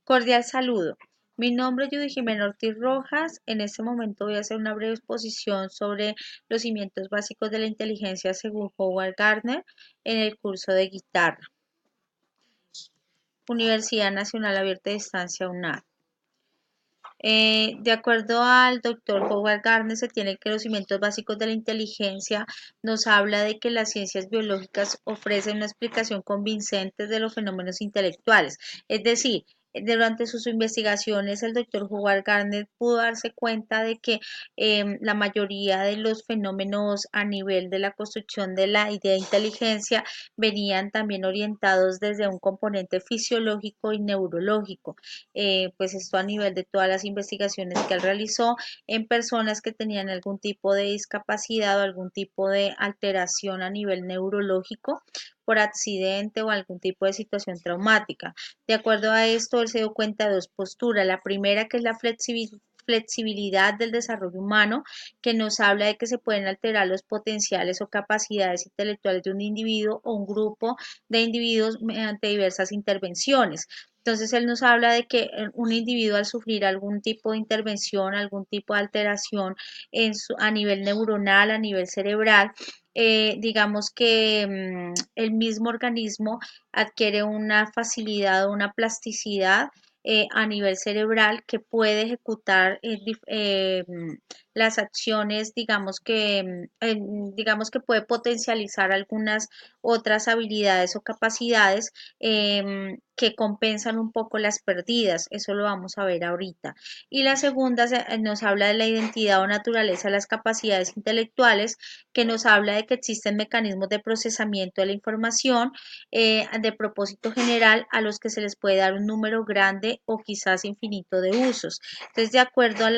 Cordial saludo. Mi nombre es Judy Jimena Ortiz Rojas. En este momento voy a hacer una breve exposición sobre los cimientos básicos de la inteligencia según Howard Gardner en el curso de guitarra. Universidad Nacional Abierta de Distancia UNAD. De acuerdo al doctor Howard Gardner, se tiene que los cimientos básicos de la inteligencia nos habla de que las ciencias biológicas ofrecen una explicación convincente de los fenómenos intelectuales. Es decir, durante sus investigaciones, el doctor Howard Gardner pudo darse cuenta de que la mayoría de los fenómenos a nivel de la construcción de la idea de inteligencia venían también orientados desde un componente fisiológico y neurológico. Pues esto a nivel de todas las investigaciones que él realizó en personas que tenían algún tipo de discapacidad o algún tipo de alteración a nivel neurológico por accidente o algún tipo de situación traumática. De acuerdo a esto, él se dio cuenta de dos posturas. La primera, que es la flexibilidad del desarrollo humano, que nos habla de que se pueden alterar los potenciales o capacidades intelectuales de un individuo o un grupo de individuos mediante diversas intervenciones. Entonces, él nos habla de que un individuo al sufrir algún tipo de intervención, algún tipo de alteración a nivel neuronal, a nivel cerebral, digamos que el mismo organismo adquiere una facilidad o una plasticidad a nivel cerebral que puede ejecutar las acciones, digamos que puede potencializar algunas otras habilidades o capacidades que compensan un poco las perdidas. Eso lo vamos a ver ahorita. Y la segunda nos habla de la identidad o naturaleza de las capacidades intelectuales, que nos habla de que existen mecanismos de procesamiento de la información de propósito general a los que se les puede dar un número grande o quizás infinito de usos. Entonces, de acuerdo a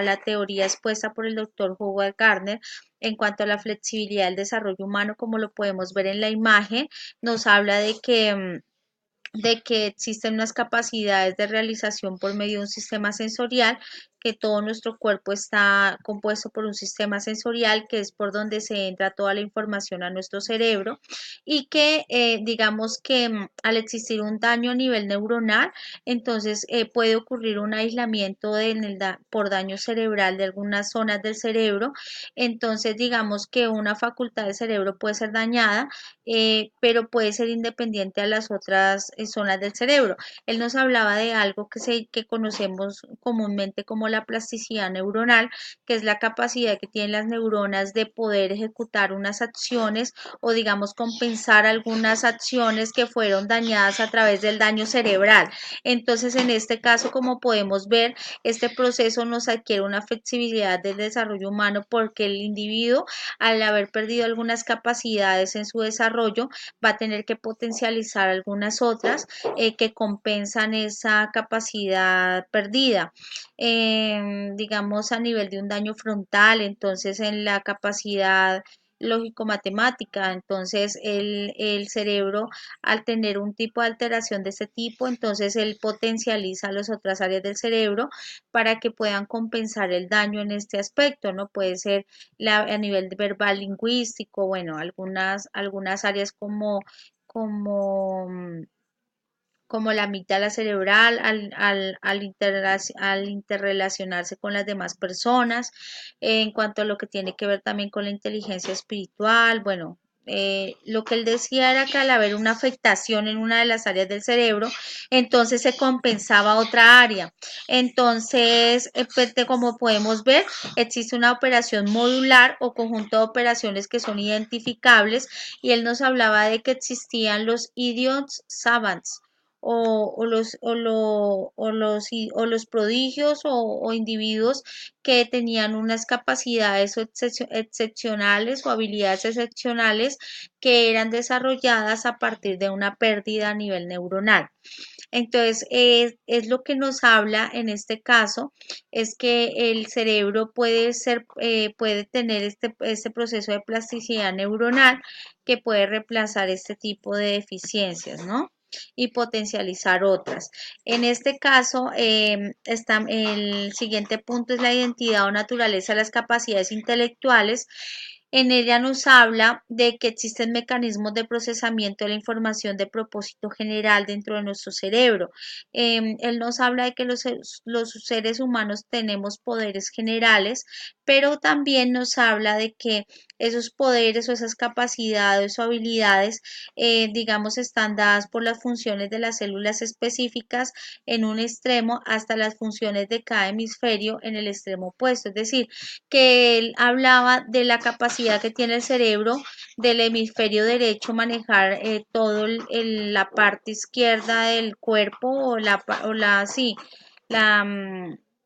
la teoría expuesta por el doctor Howard Gardner, en cuanto a la flexibilidad del desarrollo humano, como lo podemos ver en la imagen, nos habla de que existen unas capacidades de realización por medio de un sistema sensorial, que todo nuestro cuerpo está compuesto por un sistema sensorial que es por donde se entra toda la información a nuestro cerebro y que digamos que al existir un daño a nivel neuronal, entonces puede ocurrir un aislamiento por daño cerebral de algunas zonas del cerebro, entonces digamos que una facultad del cerebro puede ser dañada, pero puede ser independiente a las otras zonas del cerebro. Él nos hablaba de algo que conocemos comúnmente como la plasticidad neuronal, que es la capacidad que tienen las neuronas de poder ejecutar unas acciones o digamos compensar algunas acciones que fueron dañadas a través del daño cerebral. Entonces, en este caso, como podemos ver, este proceso nos adquiere una flexibilidad del desarrollo humano porque el individuo, al haber perdido algunas capacidades en su desarrollo, va a tener que potencializar algunas otras que compensan esa capacidad perdida. Digamos a nivel de un daño frontal, entonces en la capacidad lógico-matemática, entonces el cerebro al tener un tipo de alteración de este tipo, entonces él potencializa las otras áreas del cerebro para que puedan compensar el daño en este aspecto, ¿no? Puede ser a nivel verbal lingüístico, bueno, algunas áreas como, como la amígdala cerebral al interrelacionarse con las demás personas, en cuanto a lo que tiene que ver también con la inteligencia espiritual, bueno. Lo que él decía era que al haber una afectación en una de las áreas del cerebro, entonces se compensaba otra área. Entonces, pues, como podemos ver, existe una operación modular o conjunto de operaciones que son identificables y él nos hablaba de que existían los idiots savants o los prodigios o individuos que tenían unas capacidades excepcionales o habilidades excepcionales que eran desarrolladas a partir de una pérdida a nivel neuronal. Entonces, es lo que nos habla en este caso, es que el cerebro puede tener este proceso de plasticidad neuronal que puede reemplazar este tipo de deficiencias, ¿no? Y potencializar otras. En este caso, el siguiente punto es la identidad o naturaleza de las capacidades intelectuales En ella nos habla de que existen mecanismos de procesamiento de la información de propósito general dentro de nuestro cerebro. Él nos habla de que los seres humanos tenemos poderes generales, pero también nos habla de que esos poderes o esas capacidades o habilidades, digamos, están dadas por las funciones de las células específicas en un extremo hasta las funciones de cada hemisferio en el extremo opuesto. Es decir, que él hablaba de la capacidad que tiene el cerebro del hemisferio derecho manejar todo la parte izquierda del cuerpo sí, la,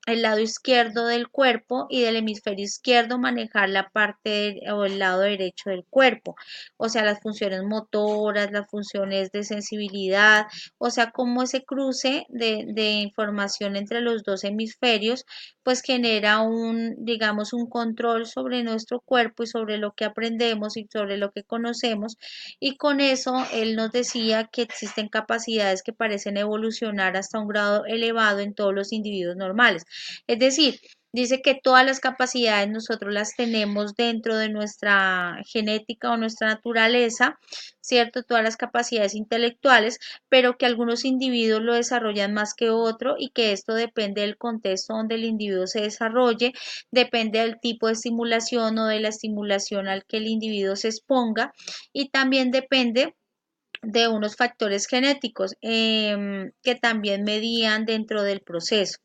el lado izquierdo del cuerpo y del hemisferio izquierdo manejar la parte o el lado derecho del cuerpo, o sea, las funciones motoras, las funciones de sensibilidad, o sea, como ese cruce de información entre los dos hemisferios pues genera digamos, un control sobre nuestro cuerpo y sobre lo que aprendemos y sobre lo que conocemos. Y con eso él nos decía que existen capacidades que parecen evolucionar hasta un grado elevado en todos los individuos normales. Es decir, dice que todas las capacidades nosotros las tenemos dentro de nuestra genética o nuestra naturaleza, ¿cierto? Todas las capacidades intelectuales, pero que algunos individuos lo desarrollan más que otro y que esto depende del contexto donde el individuo se desarrolle, depende del tipo de estimulación o de la estimulación al que el individuo se exponga y también depende de unos factores genéticos que también medían dentro del proceso.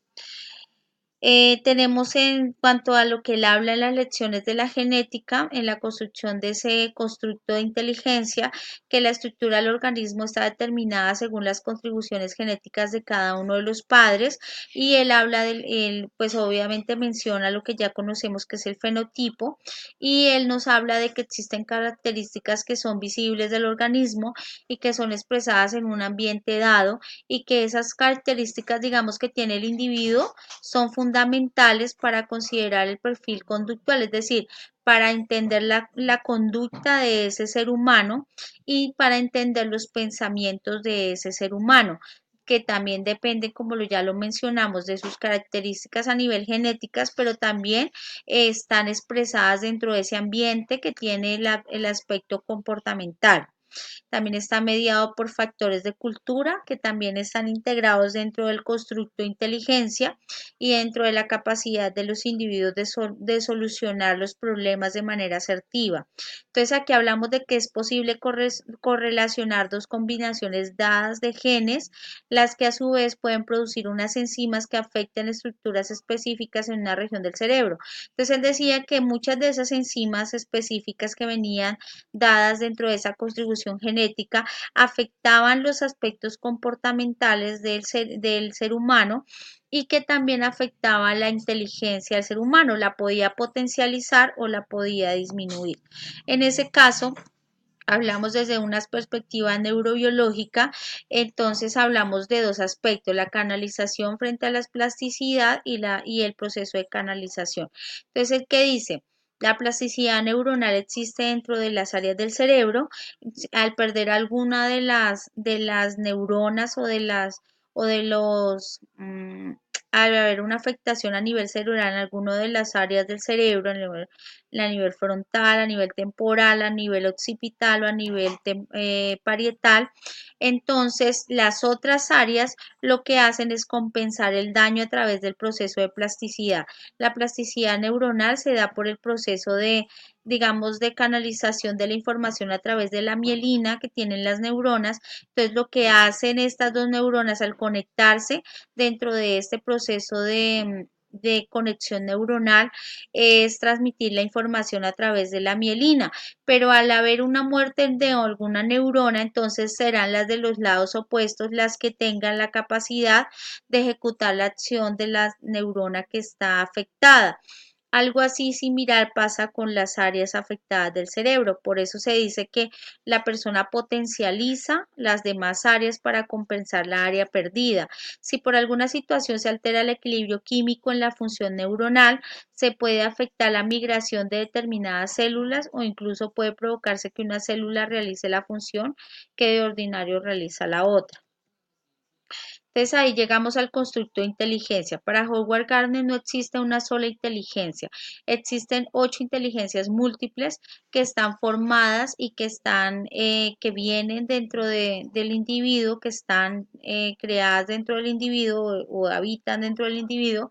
Tenemos en cuanto a lo que él habla en las lecciones de la genética, en la construcción de ese constructo de inteligencia, que la estructura del organismo está determinada según las contribuciones genéticas de cada uno de los padres, y él habla él, pues obviamente menciona lo que ya conocemos que es el fenotipo, y él nos habla de que existen características que son visibles del organismo y que son expresadas en un ambiente dado, y que esas características, digamos, que tiene el individuo, son fundamentales para considerar el perfil conductual, es decir, para entender la conducta de ese ser humano y para entender los pensamientos de ese ser humano que también depende, como ya lo mencionamos, de sus características a nivel genéticas, pero también están expresadas dentro de ese ambiente que tiene el aspecto comportamental. También está mediado por factores de cultura que también están integrados dentro del constructo de inteligencia y dentro de la capacidad de los individuos de solucionar los problemas de manera asertiva. Entonces aquí hablamos de que es posible correlacionar dos combinaciones dadas de genes, las que a su vez pueden producir unas enzimas que afecten estructuras específicas en una región del cerebro. Entonces él decía que muchas de esas enzimas específicas que venían dadas dentro de esa contribución genética afectaban los aspectos comportamentales del ser humano y que también afectaba la inteligencia del ser humano, la podía potencializar o la podía disminuir. En ese caso, hablamos desde una perspectiva neurobiológica, entonces hablamos de dos aspectos, la canalización frente a la plasticidad y el proceso de canalización. Entonces, ¿qué dice? La plasticidad neuronal existe dentro de las áreas del cerebro. Al perder alguna de las neuronas o de los al haber una afectación a nivel cerebral en alguna de las áreas del cerebro, a nivel frontal, a nivel temporal, a nivel occipital o a nivel parietal. Entonces, las otras áreas lo que hacen es compensar el daño a través del proceso de plasticidad. La plasticidad neuronal se da por el proceso de, digamos, de canalización de la información a través de la mielina que tienen las neuronas. Entonces, lo que hacen estas dos neuronas al conectarse dentro de este proceso de conexión neuronal es transmitir la información a través de la mielina, pero al haber una muerte de alguna neurona, entonces serán las de los lados opuestos las que tengan la capacidad de ejecutar la acción de la neurona que está afectada. Algo así similar pasa con las áreas afectadas del cerebro. Por eso se dice que la persona potencializa las demás áreas para compensar la área perdida. Si por alguna situación se altera el equilibrio químico en la función neuronal, se puede afectar la migración de determinadas células o incluso puede provocarse que una célula realice la función que de ordinario realiza la otra. Entonces ahí llegamos al constructo de inteligencia. Para Howard Gardner no existe una sola inteligencia, existen 8 inteligencias múltiples que están formadas y que vienen dentro del individuo, que están creadas dentro del individuo o habitan dentro del individuo,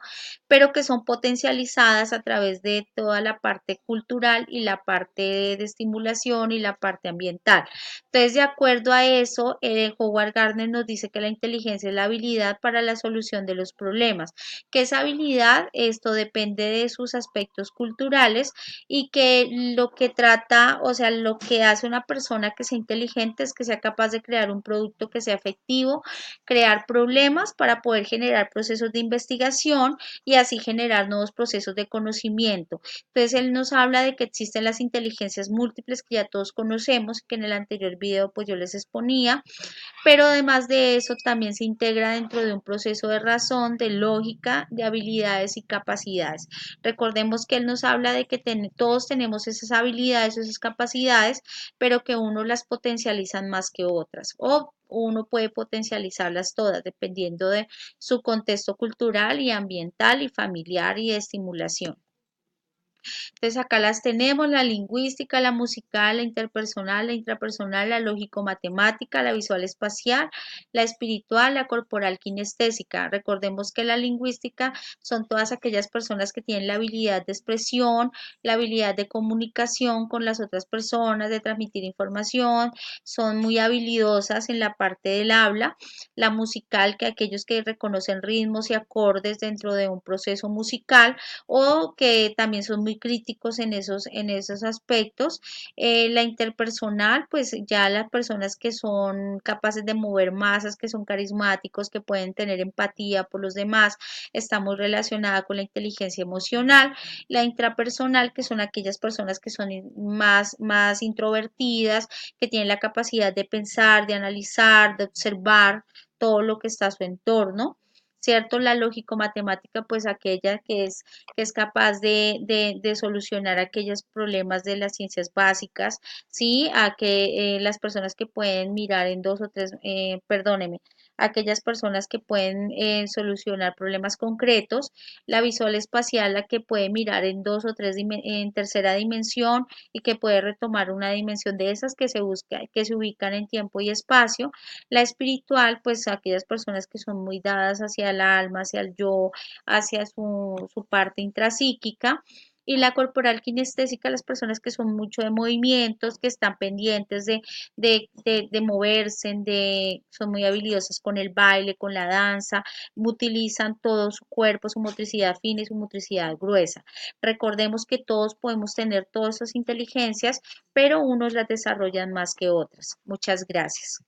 pero que son potencializadas a través de toda la parte cultural y la parte de estimulación y la parte ambiental. Entonces, de acuerdo a eso, Howard Gardner nos dice que la inteligencia es la habilidad para la solución de los problemas, que esa habilidad, esto depende de sus aspectos culturales y que lo que trata, o sea, lo que hace una persona que sea inteligente es que sea capaz de crear un producto que sea efectivo, crear problemas para poder generar procesos de investigación y así generar nuevos procesos de conocimiento. Entonces, él nos habla de que existen las inteligencias múltiples que ya todos conocemos, que en el anterior video pues yo les exponía, pero además de eso también se integra dentro de un proceso de razón, de lógica, de habilidades y capacidades. Recordemos que él nos habla de que todos tenemos esas habilidades, esas capacidades, pero que unos las potencializan más que otras o uno puede potencializarlas todas dependiendo de su contexto cultural y ambiental y familiar y de estimulación. Entonces acá las tenemos, la lingüística, la musical, la interpersonal, la intrapersonal, la lógico-matemática, la visual espacial, la espiritual, la corporal kinestésica. Recordemos que la lingüística son todas aquellas personas que tienen la habilidad de expresión, la habilidad de comunicación con las otras personas, de transmitir información, son muy habilidosas en la parte del habla. La musical, que aquellos que reconocen ritmos y acordes dentro de un proceso musical o que también son muy críticos en esos aspectos. La interpersonal, pues ya las personas que son capaces de mover masas, que son carismáticos, que pueden tener empatía por los demás, está muy relacionada con la inteligencia emocional. La intrapersonal, que son aquellas personas que son más introvertidas, que tienen la capacidad de pensar, de analizar, de observar todo lo que está a su entorno. ¿Cierto? La lógico-matemática, pues aquella que es capaz de solucionar aquellos problemas de las ciencias básicas, ¿sí? A que las personas que pueden mirar en dos o tres, perdóneme, aquellas personas que pueden solucionar problemas concretos, la visual espacial, la que puede mirar en dos o tres, en tercera dimensión y que puede retomar una dimensión de esas que se busca, que se ubican en tiempo y espacio, la espiritual, pues aquellas personas que son muy dadas hacia el alma, hacia el yo, hacia su parte intrapsíquica. Y la corporal kinestésica, las personas que son mucho de movimientos, que están pendientes de moverse, son muy habilidosas con el baile, con la danza, utilizan todo su cuerpo, su motricidad fina y su motricidad gruesa. Recordemos que todos podemos tener todas esas inteligencias, pero unos las desarrollan más que otras. Muchas gracias.